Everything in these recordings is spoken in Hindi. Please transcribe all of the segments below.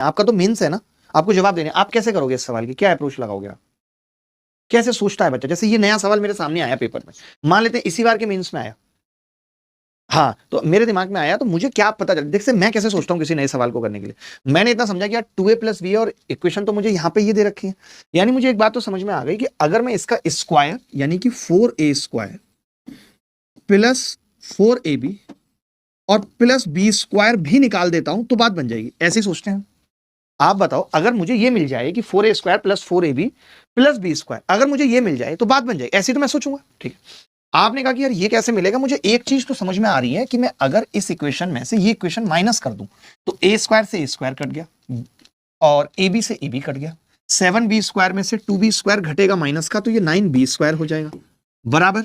आपका तो मेंस है ना, आपको जवाब देने। आप कैसे करोगे इस सवाल की, क्या अप्रोच लगाओगे आप, कैसे सोचता है बच्चा? जैसे ये नया सवाल मेरे सामने आया पेपर में, मान लेते हैं इसी बार के मेंस में आया, हाँ, तो मेरे दिमाग में आया, तो मुझे क्या पता चल, देखिए मैं कैसे सोचता हूँ किसी नए सवाल को करने के लिए। मैंने इतना समझा कि यार 2a + b और इक्वेशन तो मुझे यहाँ पे ये दे रखी है, यानी मुझे एक बात तो समझ में आ गई कि अगर मैं इसका स्क्वायर यानी कि 4a² प्लस 4ab और प्लस b² भी निकाल देता हूं तो बात बन जाएगी। ऐसे ही सोचते हैं आप। बताओ, अगर मुझे ये मिल जाए कि 4a² plus 4ab plus b², अगर मुझे ये मिल जाए तो बात बन जाएगी। ऐसे तो मैं सोचूंगा, ठीक है। आपने कहा कि यार ये कैसे मिलेगा, मुझे एक चीज तो समझ में आ रही है कि मैं अगर इस इक्वेशन में से ये इक्वेशन माइनस कर दूं तो a² से a² कट गया और ab से ab कट गया, 7b² में से 2b² घटेगा माइनस का, तो ये 9b² हो जाएगा, बराबर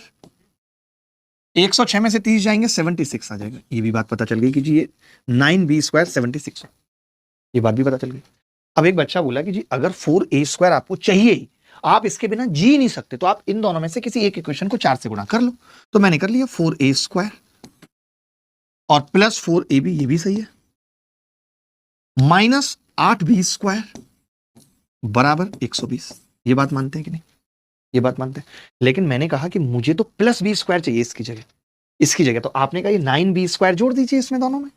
106 में से 30 जाएंगे 76 आ जाएगा। ये भी बात पता चल गई कि जी ये 9b² 76 है, ये बात भी पता चल गई। अब एक बच्चा बोला कि जी अगर 4a² आपको चाहिए ही, आप इसके बिना जी नहीं सकते, तो आप इन दोनों में से किसी एक इक्वेशन को 4 से गुणा कर लो। तो मैंने कर लिया 4a² और प्लस 4ab, ये भी सही है, माइनस 8b² बराबर 120। ये बात मानते हैं कि नहीं, ये बात मानते हैं। लेकिन मैंने कहा कि मुझे तो प्लस b² चाहिए इसकी जगह, तो आपने कहा ये 9b² जोड़ दीजिए इसमें दोनों में।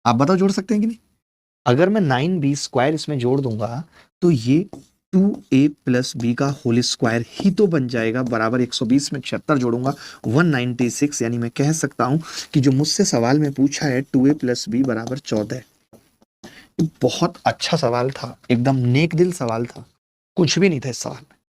आप बताओ जोड़ सकते हैं कि नहीं? अगर मैं 9b² इसमें जोड़ दूंगा तो ये 2a + b का होल स्क्वायर ही तो बन जाएगा, बराबर 120 में 76 जोड़ूंगा 196। यानी मैं कह सकता हूं कि जो मुझसे सवाल में पूछा है 2a + b बराबर 14। बहुत अच्छा सवाल था, एकदम नेक दिल सवाल था, कुछ भी नहीं था इस सवाल में।